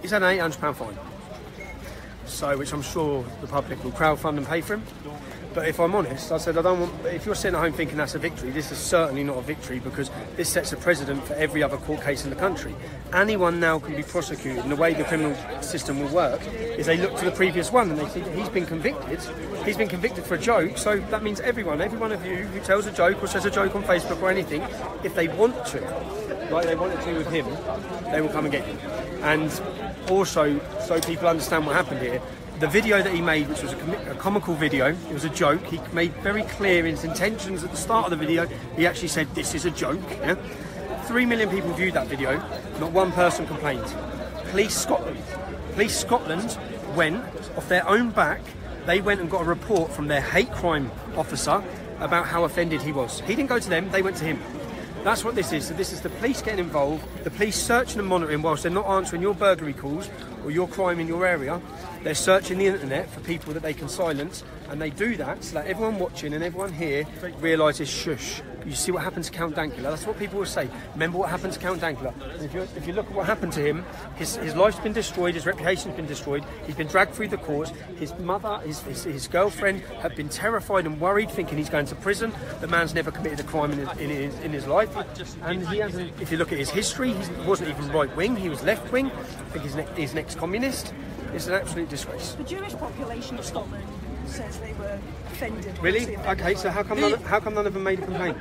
He's had an £800 fine, so which I'm sure the public will crowdfund and pay for him. But if I'm honest, I said I don't want. If you're sitting at home thinking that's a victory, this is certainly not a victory, because this sets a precedent for every other court case in the country. Anyone now can be prosecuted, and the way the criminal system will work is they look to the previous one and they see that he's been convicted. He's been convicted for a joke, so that means every one of you who tells a joke or says a joke on Facebook or anything, if they want to, like they wanted to with him, they will come and get you. And also, so people understand what happened here, the video that he made, which was a comical video, it was a joke. He made very clear his intentions at the start of the video. He actually said, this is a joke. Yeah? 3 million people viewed that video. Not one person complained. Police Scotland went off their own back. They went and got a report from their hate crime officer about how offended he was. He didn't go to them, they went to him. That's what this is. So this is the police getting involved, the police searching and monitoring whilst they're not answering your burglary calls or your crime in your area. They're searching the internet for people that they can silence, and they do that so that everyone watching and everyone here realises, shush, you see what happened to Count Dankula? That's what people will say. Remember what happened to Count Dankula? If you look at what happened to him, his life's been destroyed, his reputation's been destroyed, he's been dragged through the courts, his mother, his girlfriend have been terrified and worried, thinking he's going to prison. The man's never committed a crime in his life. And he has, if you look at his history, he wasn't even right-wing, he was left-wing. I think he's an ex-communist. It's an absolute disgrace. The Jewish population of Scotland says they were offended. Really? Okay, so how come none of them made a complaint?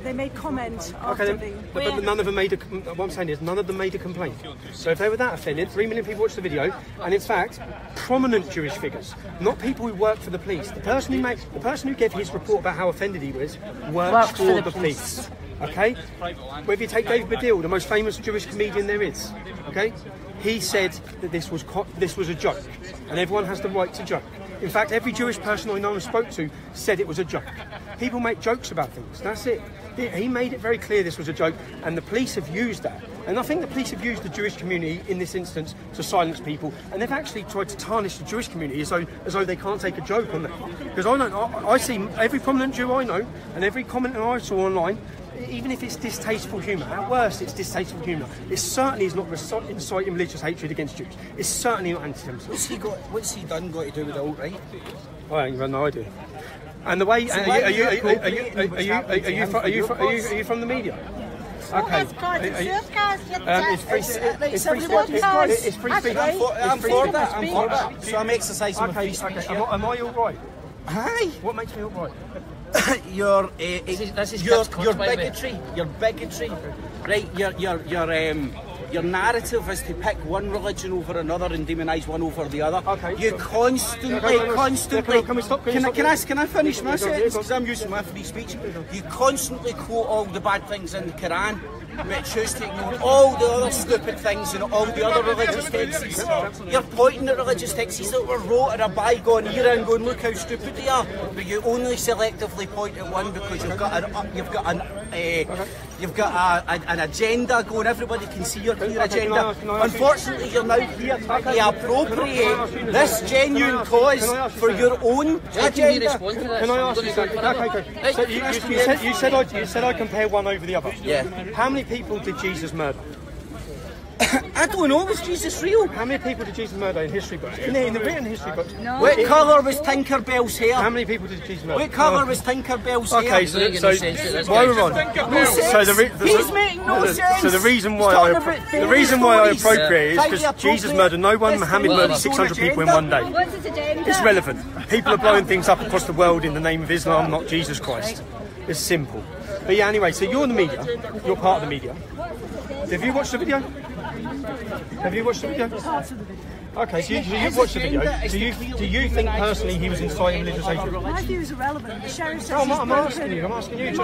They made comment after but none of them made a. What I'm saying is, none of them made a complaint. So if they were that offended, 3 million people watched the video, and in fact, prominent Jewish figures, not people who work for the police. The person who gave his report about how offended he was, works for the police. Okay. Whether you take David Baddiel, the most famous Jewish comedian there is, okay, he said that this was a joke, and everyone has the right to joke. In fact, every Jewish person I know and spoke to said it was a joke. People make jokes about things, that's it. He made it very clear this was a joke, and the police have used that. And I think the police have used the Jewish community in this instance to silence people, and they've actually tried to tarnish the Jewish community as though they can't take a joke on that. Because I see every prominent Jew I know, and every comment I saw online, even if it's distasteful humour, at worst it's distasteful humour. It certainly is not inciting religious hatred against Jews. It's certainly not anti-Semitism. What's he done got to do with the alt-right? I ain't got no idea. And the way, are you from the media? Okay. It's free speech. I'm for that. So I'm exercising my free speech. Am I all right? Aye. What makes me all right? Your bigotry. Your bigotry. Right. Your narrative is to pick one religion over another and demonise one over the other. Okay. You constantly. Can we stop? Can I finish my sentence? Because I'm using my free speech. You constantly quote all the bad things in the Quran, but choose to ignore all the other stupid things and all the other religious texts. You're pointing at religious texts that were wrote in a bygone era and going, look how stupid they are. But you only selectively point at one because you've got an agenda going. Everybody can see your clear agenda. Unfortunately, you're now here to appropriate this genuine cause for your own agenda. Can I ask you something? Okay. So you said I compare one over the other. Yeah. How many people did Jesus murder? I don't know, was Jesus real? How many people did Jesus murder in history books? In the written history books? No. What colour was Tinkerbell's hair? How many people did Jesus murder? What colour was Tinkerbell's hair? Okay, so while we're on, He's making no sense. So the reason why I appropriate is because Jesus murdered no one, Muhammad murdered 600 people in one day. It's relevant. People are blowing things up across the world in the name of Islam, not Jesus Christ. It's simple. But yeah, anyway, so you're in the media. You're part of the media. Have you watched the video? Have you watched the video? Parts of the video. Okay, so you've watched the video. Do you think personally he was inciting religious hatred? My view is irrelevant. The sheriff says I'm asking you. My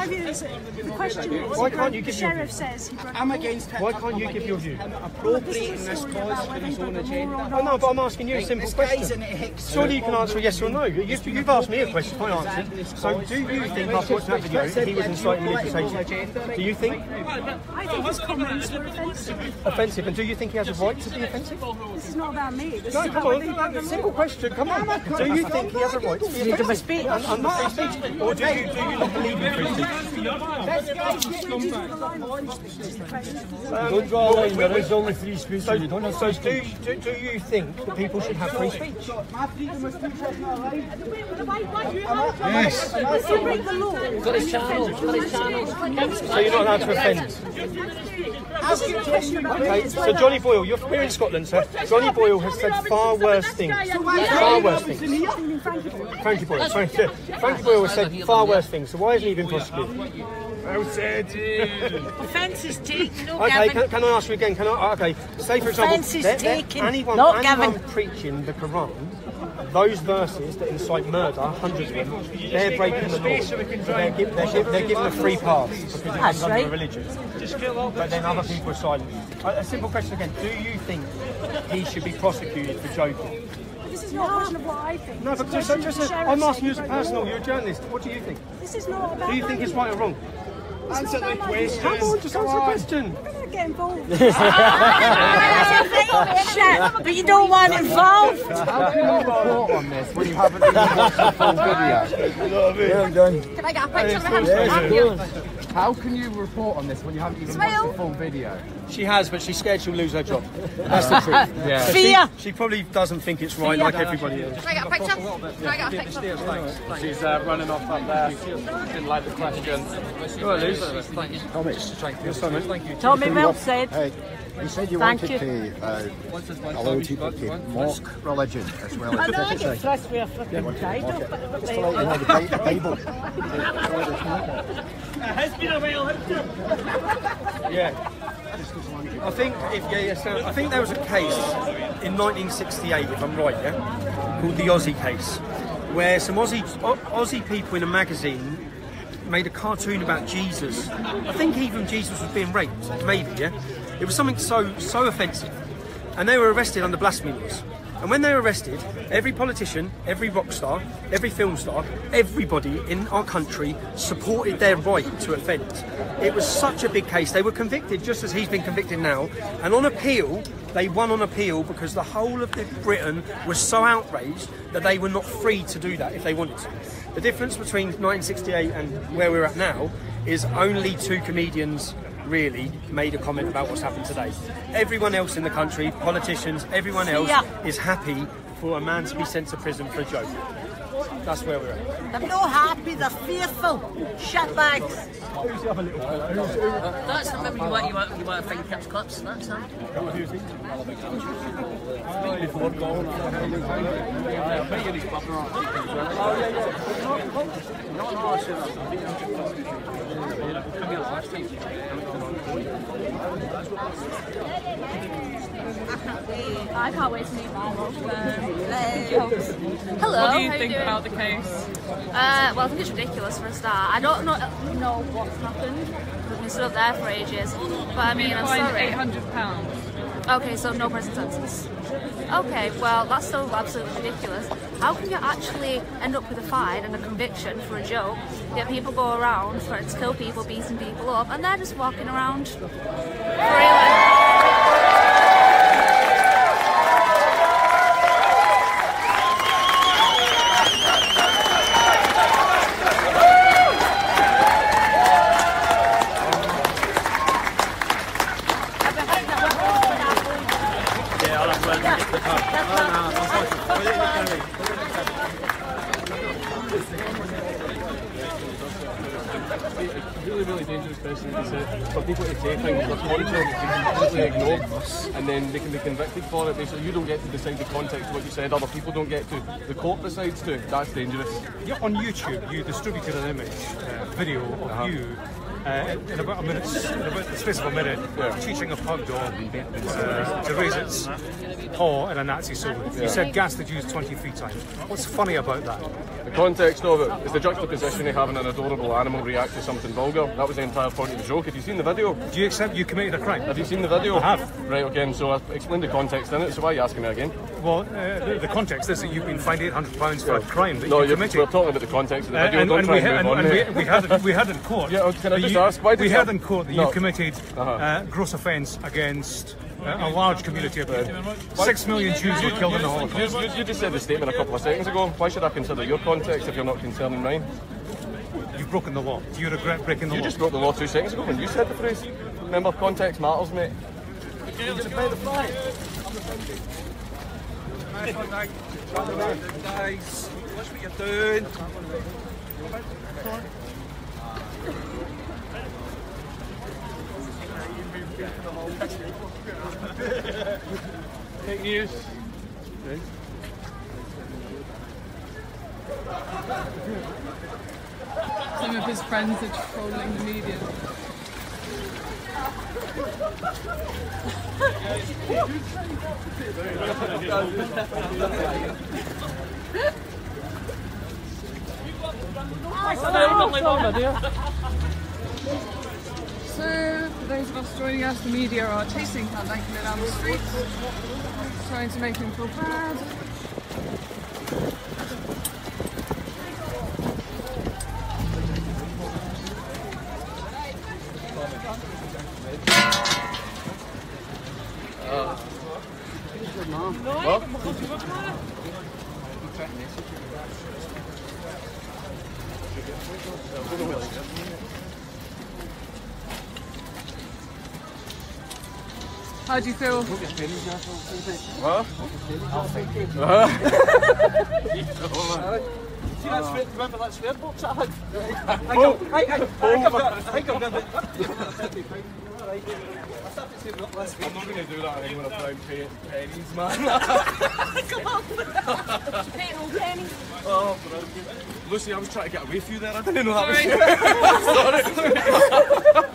view is the question is why can't you the give your sheriff view? says he broke. I'm against him. Why can't you give your view? Appropriating this cause for his own agenda. Oh no, but I'm asking you a simple question. Surely you can answer yes or no. You've asked me a question, I answered. So do you think after watching that video he was inciting religious hatred? Do you think? I think his comments were offensive. Offensive, and do you think he has a right to be offensive? This is not about me. me. This No, is come how I leave. on, simple question, come on. Do you think he has a right to be Freedom of speech. under free speech? Or do you not believe in free speech? Don't draw a line, there is only free speech. You don't have So free speech. do you think that people should have free speech? Yes. You break the law. Got his channel. Got his channel. So you're not allowed to offend? Okay, so Johnny Boyle, we're in Scotland, sir. Johnny Boyle has said far worse things. Far worse things. Frankie Boyle, Frankie Boyle has said far worse things, so why hasn't he been prosecuted? Well said. Offence is taken. No, Okay, Gavin. can I ask you again? Okay, say for example, Offence is taken. anyone preaching the Quran, those verses that incite murder, hundreds of them, they're breaking the law. So they're given a free pass because it comes under a religion. But then other people are silent. A simple question again: do you think he should be prosecuted for joking? This is not a question of what I think. No, but I'm asking you as a personal. You're a journalist. What do you think? This is not about. Do you think it's right or wrong? Answer the question. Come on, just answer the question. I'm not getting involved. Shit, but you don't want involved. How can you report on this when you haven't even watched the full video? Well done. Can I get a picture of him? How can you report on this when you haven't even watched the full video? She has, but she's scared she'll lose her job. That's the truth. Yeah. So Fear. she probably doesn't think it's right, like everybody else. Can I get a picture? Can I get a picture? She's running off up there. Didn't like the question. Go on, Liz. Tommy, well said. Hey, you said you Thank wanted you. to allow people to mock religion as well I as know I get criticize. thrust with a flipping title, but Just like the Bible. Yeah. I think I think there was a case in 1968, if I'm right, yeah, called the Aussie case, where some Aussie people in a magazine made a cartoon about Jesus. I think even Jesus was being raped, maybe, yeah. It was something so offensive, and they were arrested under blasphemy laws. And when they were arrested, every politician, every rock star, every film star, everybody in our country supported their right to offend. It was such a big case. They were convicted just as he's been convicted now. And on appeal, they won on appeal because the whole of Britain was so outraged that they were not free to do that if they wanted to. The difference between 1968 and where we're at now is only two comedians really made a comment about what's happened today. Everyone else in the country, politicians, everyone else is happy for a man to be sent to prison for a joke. That's where we're at. they're not happy, they're fearful. Shitbags. That's remember you want to find Kip's clips. That's him. I can't wait to meet my love. Hello. What do you think about the case? Well, I think it's ridiculous for a start. I don't know what's happened. We've been stood up there for ages. But I mean, I'm sorry. £800. Okay, so no prison sentence. Okay, well, that's still absolutely ridiculous. How can you actually end up with a fine and a conviction for a joke, yet people go around threatening to kill people, beating people up, and they're just walking around freely? Really dangerous question for people to say things that's one to completely ignore, and then they can be convicted for it. Basically, you don't get to decide the context of what you said, other people don't get to. The court decides to. That's dangerous. Yeah, on YouTube, you distributed an image, video of you in about a minute, in about the space of a minute, teaching a pug dog to raise its paw in a Nazi salute. You said gas the Jews 23 times. What's funny about that? The context of it is the juxtaposition of having an adorable animal react to something vulgar. That was the entire point of the joke. Have you seen the video? Do you accept you committed a crime? Have you seen the video? I have. Right, okay, so I explained the context in it, so why are you asking me again? Well, the context is that you've been fined £800 for a crime that you committed. We're talking about the context of the video, don't try and move on. We had in court. Yeah, can I just ask, why did we had in court that you committed gross offence against a large community of 6 million Jews were killed in the Holocaust. You just said the statement a couple of seconds ago. Why should I consider your context if you're not concerning mine? You've broken the law. Do you regret breaking the law? You just broke the law 2 seconds ago when you said the phrase. Remember, context matters, mate. Just about the flag. Guys, watch what you're doing. Fake news. Some of his friends are trolling the media. So, for those of us joining us, the media are chasing Count Dankula down the streets, trying to make him feel bad. How do you feel? What? See that swear, remember that swear box I had? I think I'm going to... I'm not going to do that anymore. I'm trying pennies, man. Come on! Painting all pennies. Oh, bro. Lucy, I was trying to get away from you there. I didn't know that was Sorry. Sorry.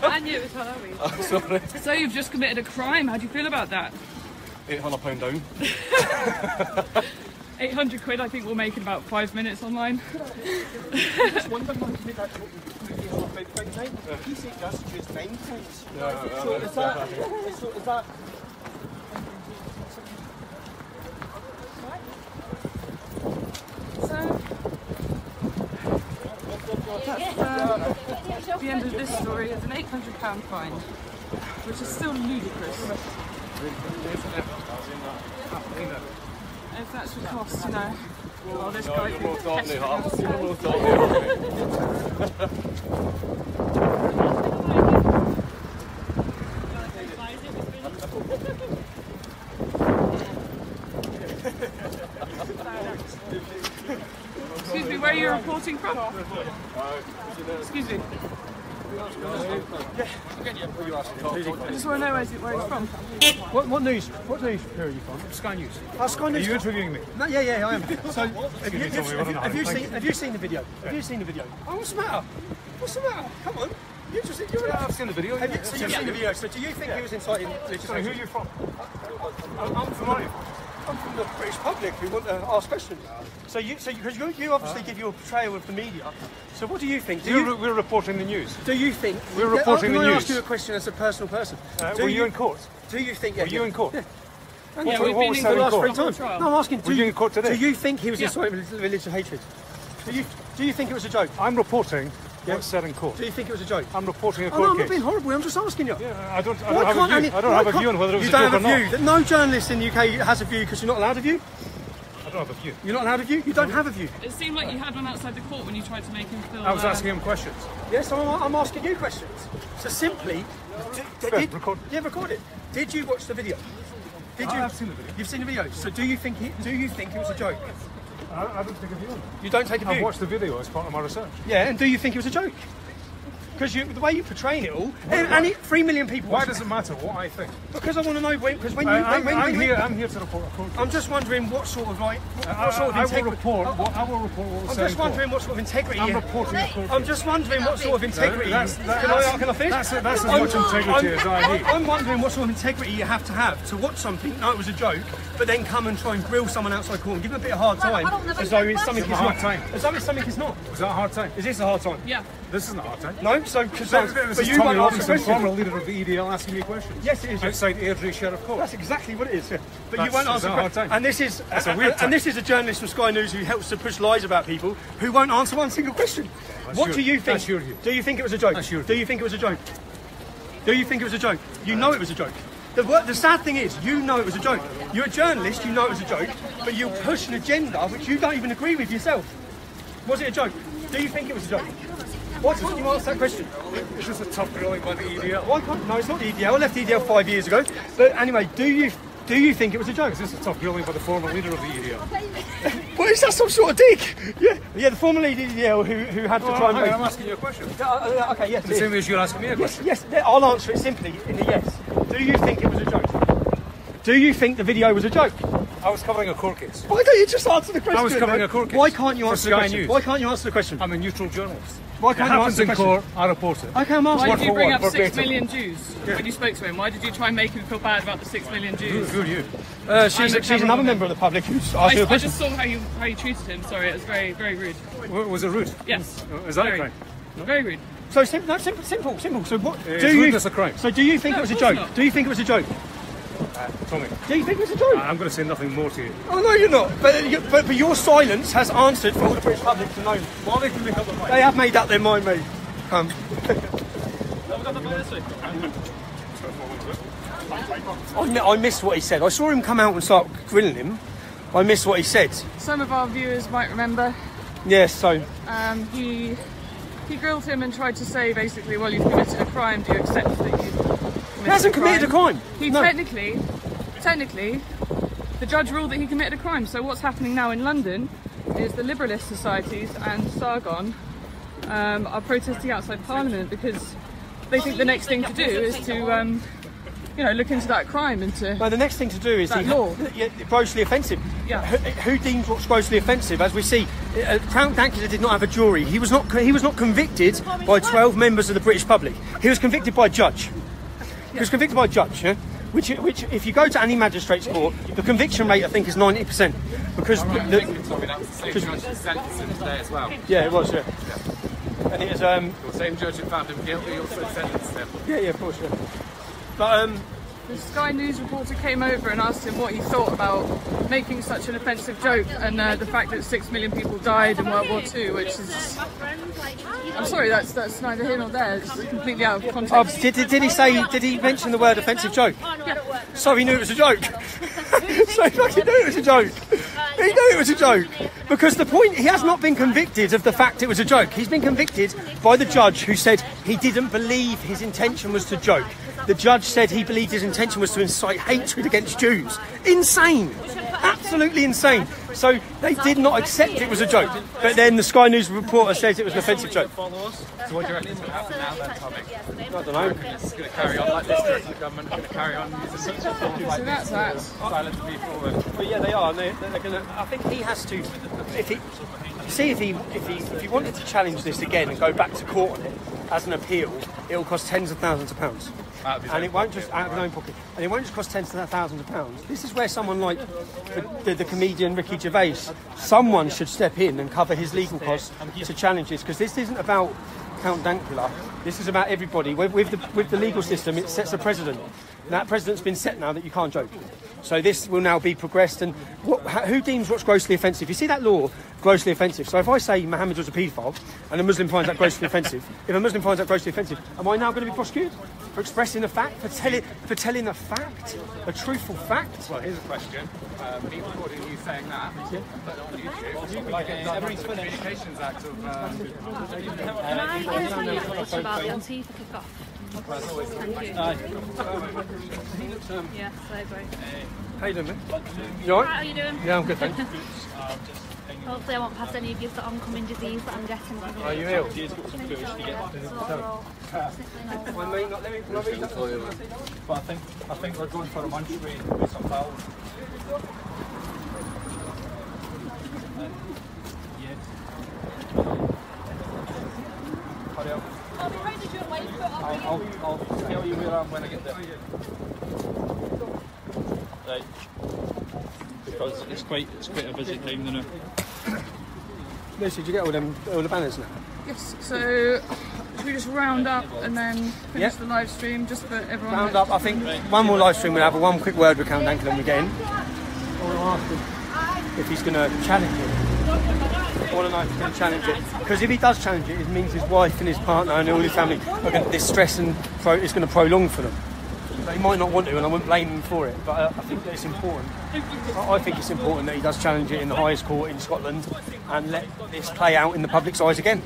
I knew it was Halloween. I'm sorry. So you've just committed a crime. How do you feel about that? £800 down. 800 quid I think we'll make in about 5 minutes online. Just one thing I made that joke about big time. He said that's just 9 times. So is that... That's the end of this story. It's an £800 fine, which is still ludicrous. If that's what it costs, you know. Oh, this guy You're talking half. Excuse me, where are you reporting from? Excuse me. I just want to know where he's from. What news bureau are you from? Sky News. Sky News. Are you interviewing me? No, yeah, I am. So, have you seen the video? Have you seen the video? Oh, what's the matter? What's the matter? Come on. I've seen the video. You've seen the video. So, do you think he was inciting legislation? Sorry, who are you from? I'm from the British public who want to ask questions. So because you obviously give your portrayal of the media. So what do you think? We're reporting the news. Do you think we're reporting the news? Can I ask you a question as a personal person? Were you in court? Do you think? Were you in court? Yeah. Yeah, what was said in court? No, I'm asking. Were you in court today? Do you think he was inciting religious hatred? Do you think it was a joke? I'm reporting what's said in court. Do you think it was a joke? I'm reporting a no, court I'm case. not being horrible. I'm just asking you. Yeah, I don't have a view. I don't have a view on whether it was a joke or not. You don't have a view. No journalist in the UK has a view because you're not allowed a view. I don't have a view. You're not allowed a view? You don't have a view. It seemed like you had one outside the court when you tried to make him feel... I was asking him questions. Yes, I'm asking you questions. So simply... Record. Yeah, record it. Did you watch the video? Did you? I've seen the video. You've seen the video. So do you think it was a joke? I don't take a view on it. You don't take a view? I've watched the video as part of my research. Yeah, and do you think it was a joke? Because the way you're portraying it all, and 3 million people... Why does it matter what I think? Because I want to know, because when you... I'm here to report a court case. I'm just wondering what sort of, like... I will report what was said. I'm just wondering what sort of integrity... I'm reporting a court case. I'm just wondering what sort of integrity... Can I finish? That's as much integrity as I need. I'm wondering what sort of integrity you have to watch something, know it was a joke, but then come and try and grill someone outside court and give them a bit of hard time, as though it's something it's not. As though it's something it's not. Was that a hard time? Is this a hard time? Yeah. This isn't a hard time. No? So, because this is Tommy Robinson, former leader of the EDL, asking me questions. Yes, it is. Outside Airdrie Sheriff Court. That's exactly what it is. Yeah. But you won't answer questions. And this is and this is a journalist from Sky News who helps to push lies about people who won't answer one single question. What do you think? That's your view. Do you think it was a joke? That's your view. Do you think it was a joke? Do you think it was a joke? You know it was a joke. The sad thing is, you know it was a joke. You're a journalist, you know it was a joke, but you push an agenda which you don't even agree with yourself. Was it a joke? Do you think it was a joke? Why can't you answer that question? Is this a tough grilling by the EDL? Why can't? No, it's not the EDL. I left the EDL 5 years ago. But anyway, do you think it was a joke? Is this a tough grilling by the former leader of the EDL? Well, is that some sort of dig? Yeah, the former leader of the EDL who had to try and make... I'm asking you a question. Okay, yes. The same way as you're asking me a question. Yes, I'll answer it simply in a yes. Do you think it was a joke? Do you think the video was a joke? I was covering a court case. Why don't you just answer the question? I was covering a court case. Why can't you answer the question? News. Why can't you answer the question? I'm a neutral journalist. Why can't you answer the question? Court, I report it. Okay, I'm asking. Why did you bring up 6 million Jews when you spoke to him? Why did you try and make him feel bad about the 6 million Jews? Who are you? She's another member of the public who's asking a question. I just saw how you treated him. Sorry, it was very, very rude. Was it rude? Yes. Is that a crime? Very rude. So simple. So what? Is rudeness a crime? So do you think it was a joke? Do you think it was a joke? Tommy. Do you think it was a joke? I'm going to say nothing more to you. Oh no, you're not. But your silence has answered for all the British public to know. Well, they can make up their mind. They have made up their mind, mate. I missed what he said. I saw him come out and start grilling him. I missed what he said. Some of our viewers might remember. Yes, so... He grilled him and tried to say, basically, well, you've committed a crime, do you accept that you've committed a crime? He hasn't committed a crime. He technically, the judge ruled that he committed a crime. So what's happening now in London is the liberalist societies and Sargon are protesting outside Parliament because they think the next thing to do is to... look into that crime and to... Well, the next thing to do is grossly offensive. Yeah. Who deems what's grossly offensive? As we see, Count Dankula did not have a jury. He was not convicted by 12 members of the British public. He was convicted by a judge. He was convicted by a judge, yeah? Which, if you go to any magistrate's court, the conviction rate, I think, is 90%. Because... as well. Yeah, it was, yeah. And it was... The same judge who found him guilty also sentenced him. Yeah, of course, yeah. But, the Sky News reporter came over and asked him what he thought about making such an offensive joke and the fact that 6 million people died in World War II, which is... I'm sorry, that's neither here nor there. It's completely out of context. Did he mention the word offensive joke? Yeah. So he knew it was a joke. So he fucking knew it was a joke. He knew it was a joke. Because the point, he has not been convicted of the fact it was a joke. He's been convicted by the judge who said he didn't believe his intention was to joke. The judge said he believed his intention was to incite hatred against Jews. Insane. Absolutely insane. So they did not accept it was a joke. But then the Sky News reporter says it was an offensive joke. So what do you reckon is going to happen now then, Tommy? I don't know. It's going to carry on like this, the government going to carry on using such a form like that's that. silence people. Well, yeah, they are. They're going to. I think he has to. If he wanted to challenge this again and go back to court on it as an appeal, it will cost tens of thousands of pounds. And it won't just out of his own pocket. And it won't just cost tens of thousands of pounds. This is where someone like the comedian Ricky Gervais, someone should step in and cover his legal costs to challenge this, because this isn't about Count Dankula. This is about everybody. With the legal system, it sets a precedent. And that precedent's been set now that you can't joke. So this will now be progressed. And who deems what's grossly offensive? You see that law, grossly offensive. So if I say Muhammad was a paedophile and a Muslim finds that grossly offensive, if a Muslim finds that grossly offensive, am I now going to be prosecuted for expressing a fact, for telling a fact, a truthful fact? Well, here's a question. Me recording you saying that, but on YouTube, like every Communications Act of... Can I tell you a question about the Antifa kick-off? Thank you. Yes, I agree. How you doing, mate? You alright? How are you doing? Yeah, I'm good, thanks. Hopefully I won't pass any of you the oncoming disease that I'm getting. Are you ill? But I think we're going for a munch with some pals. Hurry up. I'll tell you where I am when I get there. Right. Because it's quite a busy time now. Lucy, did you get all the banners now? Yes, so should we just round up and then finish the live stream just for everyone? Round up, I think one more live stream we'll have, one quick word with Count Dankula and we get in. I want to ask him if he's going to challenge it. I want to know if he's going to challenge it. Because if he does challenge it, it means his wife and his partner and all his family are going to, this stress and is going to prolong for them. He might not want to, and I wouldn't blame him for it, but I think that it's important. I think it's important that he does challenge it in the highest court in Scotland and let this play out in the public's eyes again.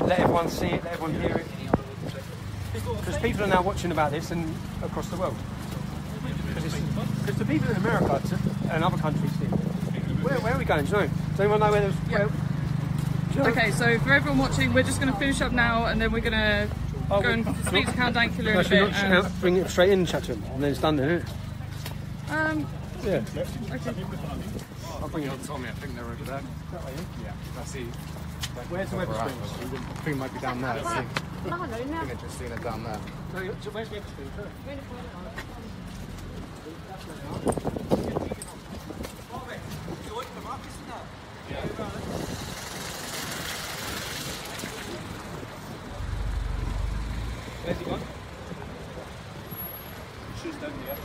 Let everyone see it, let everyone hear it. Because people are now watching about this and across the world. Because the people in America and other countries think, where are we going? Do you know? Does anyone know where there's... Yeah. Okay, so for everyone watching, we're just going to finish up now, and then we're going to go and speak to Count Dankula in a bit. Bring it straight in and chat to him, and then it's done then, isn't it? Yeah. Okay. I'll bring it up to Tommy, I think they're over there. Yeah, I see. Where's the weather screen? I think it might be down there. I think I've just seen it down there. So where's the weather screen? Where's he gone? She's done here.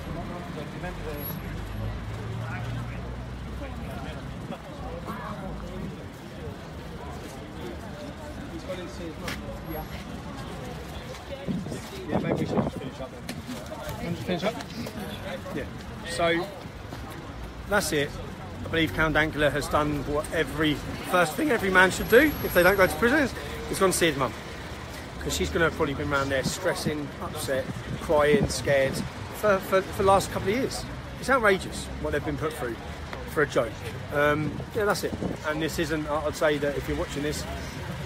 He's gone in to see his mum. Yeah. Yeah, maybe we should just finish up then. Finish up? Yeah. So that's it. I believe Count Dankula has done what first thing every man should do if they don't go to prison. He's gone to see his mum. Because she's going to have probably been around there stressing, upset, crying, scared for the last couple of years. It's outrageous what they've been put through for a joke. Yeah, that's it. And this isn't, I'd say that if you're watching this,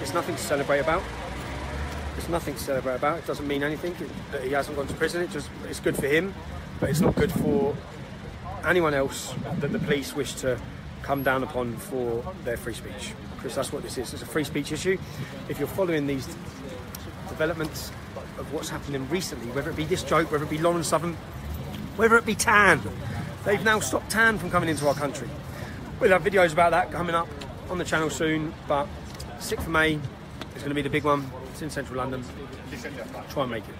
it's nothing to celebrate about. It's nothing to celebrate about. It doesn't mean anything that he hasn't gone to prison. It's good for him, but it's not good for anyone else that the police wish to come down upon for their free speech. Because that's what this is. It's a free speech issue. If you're following these developments of what's happening recently, whether it be this joke, whether it be Lauren Southern, whether it be tan, they've now stopped tan from coming into our country. We'll have videos about that coming up on the channel soon, but 6th of May is going to be the big one. It's in central London. Try and make it.